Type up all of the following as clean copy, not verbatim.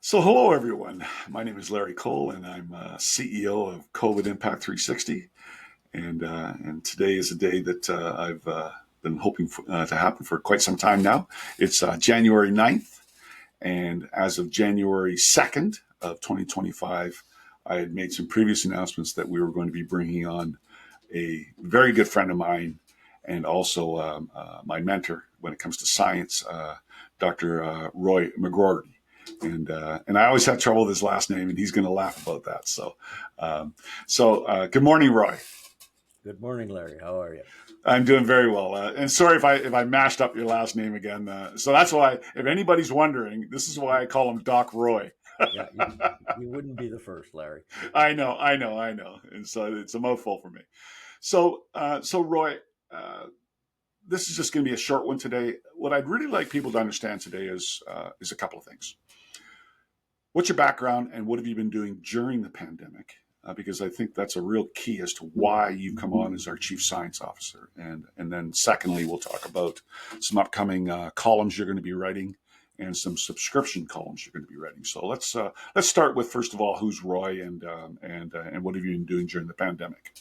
So, hello everyone. My name is Larry Cole, and I'm CEO of COVID Impact 360. And today is a day that I've been hoping to happen for quite some time now. It's January 9th, and as of January 2nd of 2025, I had made some previous announcements that we were going to be bringing on a very good friend of mine and also my mentor when it comes to science, Dr. Roy McGroarty. And I always have trouble with his last name, and he's going to laugh about that. So good morning, Roy. Good morning, Larry. How are you? I'm doing very well, and sorry if I mashed up your last name again. So that's why, if anybody's wondering, this is why I call him Doc Roy. Yeah, you wouldn't be the first, Larry. I know, and so it's a mouthful for me. So Roy, uh, this is just going to be a short one today. What I'd really like people to understand today is a couple of things. What's your background, and what have you been doing during the pandemic? Because I think that's a real key as to why you've come on as our chief science officer. And then secondly, we'll talk about some upcoming columns you're going to be writing and some subscription columns you're going to be writing. So let's start with, first of all, who's Roy, and what have you been doing during the pandemic?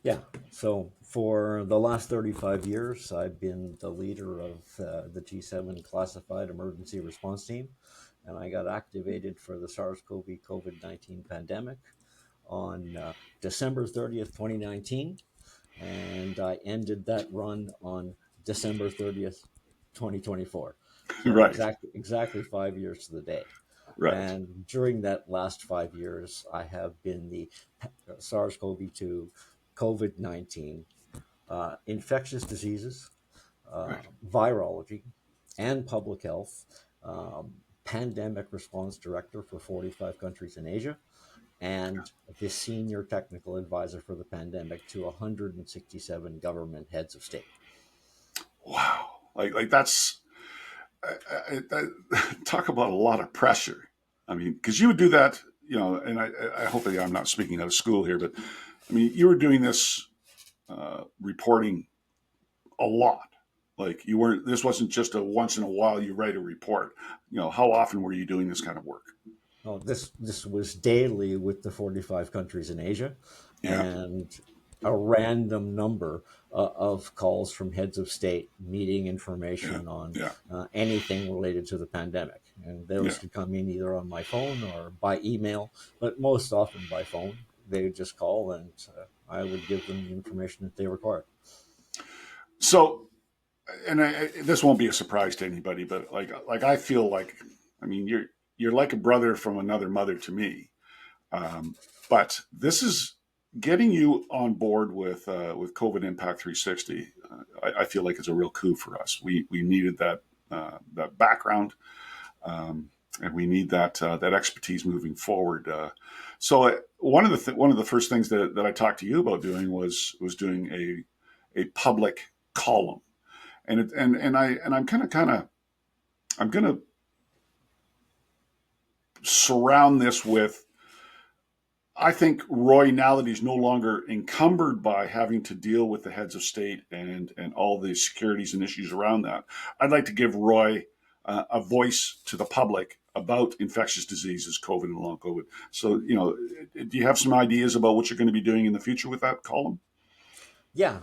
Yeah, so for the last 35 years, I've been the leader of the G7 Classified Emergency Response Team, and I got activated for the SARS-CoV COVID-19 pandemic on December 30th, 2019, and I ended that run on December 30th, 2024. So Right, exactly 5 years to the day. right, And during that last 5 years, I have been the SARS-CoV-2, COVID-19, infectious diseases, right. virology, and public health, pandemic response director for 45 countries in Asia, and the senior technical advisor for the pandemic to 167 government heads of state. Wow, like that's talk about a lot of pressure. I mean, because you would do that, and I hope that I'm not speaking out of school here, but I mean, you were doing this reporting a lot. Like you weren't. This wasn't just a once in a while you write a report. How often were you doing this kind of work? Oh, this was daily with the 45 countries in Asia, Yeah, and a random number of calls from heads of state needing yeah, information on yeah, anything related to the pandemic. And those yeah. could come in either on my phone or by email, but most often by phone. They would just call, and I would give them the information that they required. So, this won't be a surprise to anybody, but like I feel like, I mean, you're like a brother from another mother to me. Um, but this is getting you on board with COVID Impact 360. I feel like it's a real coup for us. We needed that background, and we need that expertise moving forward. So one of the first things that I talked to you about doing was doing a public column, and I'm gonna surround this with, I think, Roy, now that he's no longer encumbered by having to deal with the heads of state and all the securities and issues around that, I'd like to give Roy a voice to the public about infectious diseases, COVID and long COVID. So, do you have some ideas about what you're going to be doing in the future with that column? Yeah,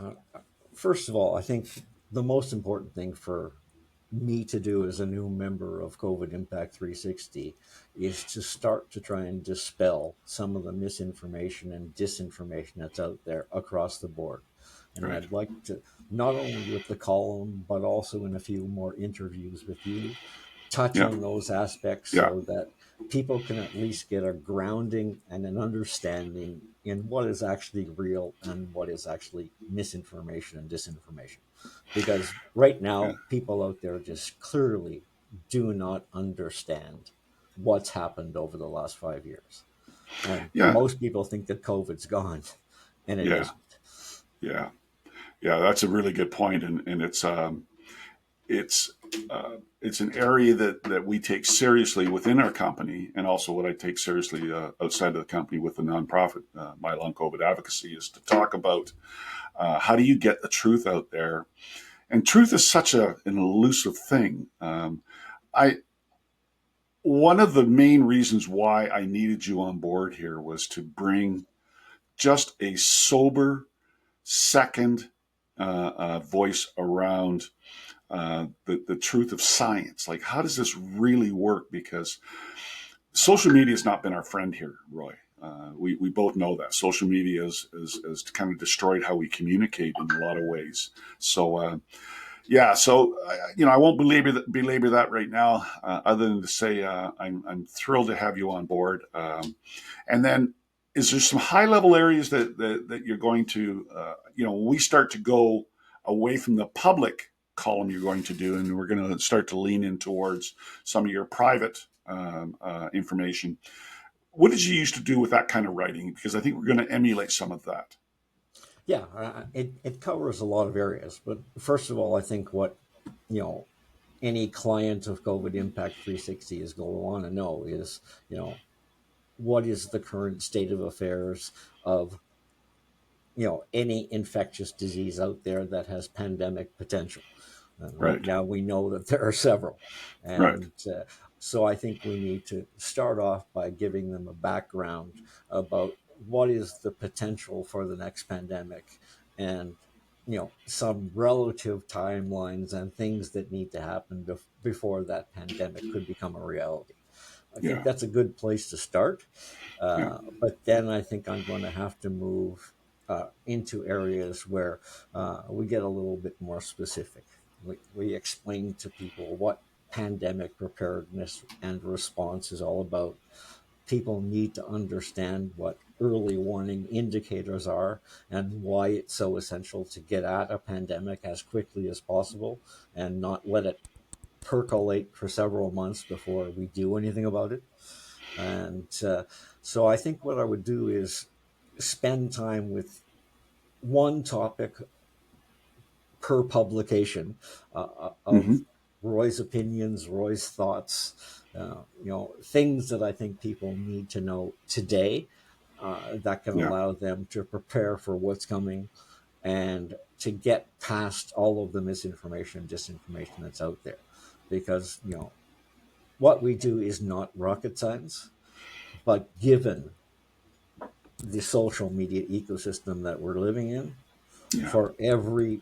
first of all, I think the most important thing for me to do as a new member of COVID Impact 360 is to start to try and dispel some of the misinformation and disinformation that's out there across the board. And Right. I'd like to, not only with the column, but also in a few more interviews with you, touch Yeah. on those aspects Yeah. so that people can at least get a grounding and an understanding in what is actually real and what is actually misinformation and disinformation. Because right Yeah. now, people out there just clearly do not understand what's happened over the last 5 years. And Yeah. most people think that COVID's gone, and it Yeah. isn't. Yeah. Yeah. That's a really good point, and it's it's an area that we take seriously within our company, and also what I take seriously outside of the company with the nonprofit, My Long COVID Advocacy, is to talk about how do you get the truth out there. And truth is such an elusive thing. I one of the main reasons why I needed you on board here was to bring just a sober second voice around the truth of science. Like, how does this really work? Because social media has not been our friend here, Roy. We both know that social media has kind of destroyed how we communicate in a lot of ways. So yeah, so I won't belabor that right now, other than to say I'm thrilled to have you on board. And then, is there some high level areas that you're going to, when we start to go away from the public column you're going to do, and we're going to start to lean in towards some of your private information. What did you used to do with that kind of writing? Because I think we're going to emulate some of that. Yeah, it covers a lot of areas. But first of all, I think what, you know, any client of COVID Impact 360 is going to want to know is, you know, what is the current state of affairs of, any infectious disease out there that has pandemic potential. And right Right, now we know that there are several. right, And so I think we need to start off by giving them a background about what is the potential for the next pandemic, and some relative timelines and things that need to happen before that pandemic could become a reality. I think yeah, that's a good place to start. yeah, But then I think I'm going to have to move into areas where we get a little bit more specific. We explain to people what pandemic preparedness and response is all about. People need to understand what early warning indicators are and why it's so essential to get at a pandemic as quickly as possible and not let it percolate for several months before we do anything about it. And so I think what I would do is spend time with one topic per publication hmm of Roy's opinions, Roy's thoughts, things that I think people need to know today that can yeah, allow them to prepare for what's coming and to get past all of the misinformation, disinformation that's out there. Because, what we do is not rocket science, but given the social media ecosystem that we're living in, yeah, for every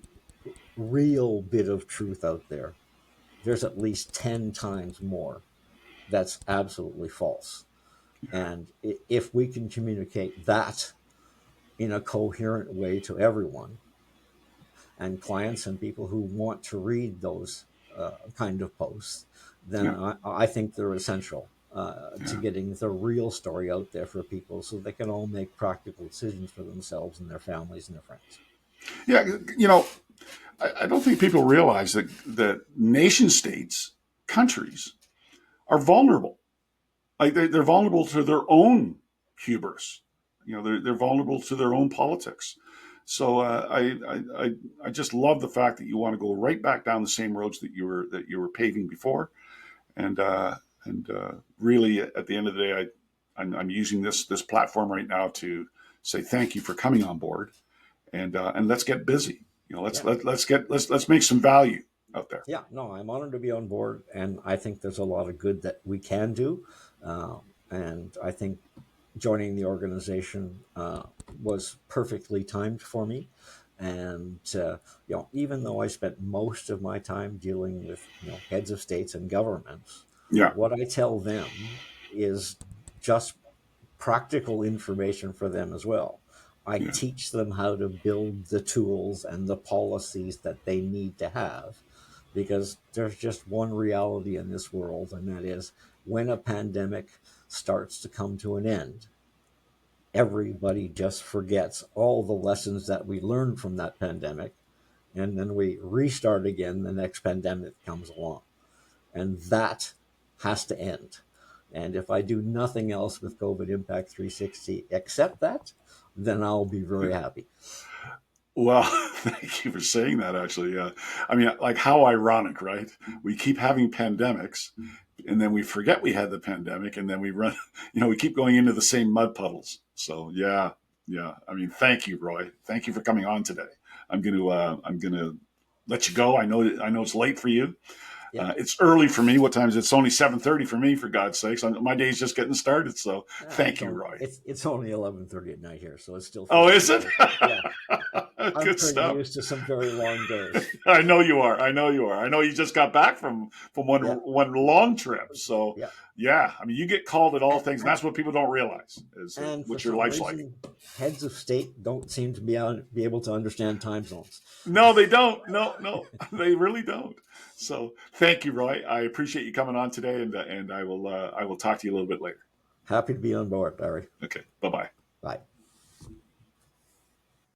real bit of truth out there, there's at least 10 times more that's absolutely false. And if we can communicate that in a coherent way to everyone, and clients and people who want to read those kind of posts, then yeah, I think they're essential to yeah, getting the real story out there for people so they can all make practical decisions for themselves and their families and their friends. yeah. I don't think people realize that nation states, countries, are vulnerable. Like they're vulnerable to their own hubris. They're vulnerable to their own politics. So I just love the fact that you want to go right back down the same roads that you were paving before, and really at the end of the day, I'm using this platform right now to say thank you for coming on board, and let's get busy. Let's Yeah. let's make some value out there. Yeah, no, I'm honored to be on board, and I think there's a lot of good that we can do. And I think joining the organization was perfectly timed for me. And even though I spent most of my time dealing with heads of states and governments, Yeah, what I tell them is just practical information for them as well. I yeah, teach them how to build the tools and the policies that they need to have, because there's just one reality in this world, and that is when a pandemic starts to come to an end, everybody just forgets all the lessons that we learned from that pandemic, and then we restart again the next pandemic comes along. And that has to end. And if I do nothing else with COVID Impact 360 except that, then I'll be very happy. well, thank you for saying that. Actually, yeah. I mean, like how ironic, right? We keep having pandemics, and then we forget we had the pandemic, and then we run. We keep going into the same mud puddles. So yeah, yeah. I mean, thank you, Roy. Thank you for coming on today. I'm gonna let you go. I know it's late for you, Yeah. It's early for me. What time is it? It's only 7:30 for me, for God's sakes. My day's just getting started. So thank you, Roy. It's only 11:30 at night here, so it still Oh, feels is it? early. But yeah, I'm Good pretty stuff. used to some very long days. I know you are. I know you are. I know you just got back from one Yeah, one long trip. So yeah. yeah, I mean, you get called at all And, things, and that's what people don't realize is and for what your some life's like. reason, heads of state don't seem to be able to understand time zones. No, they don't. No, no, they really don't. So thank you, Roy. I appreciate you coming on today, and I will talk to you a little bit later. Happy to be on board, Larry. Okay, bye bye. Bye.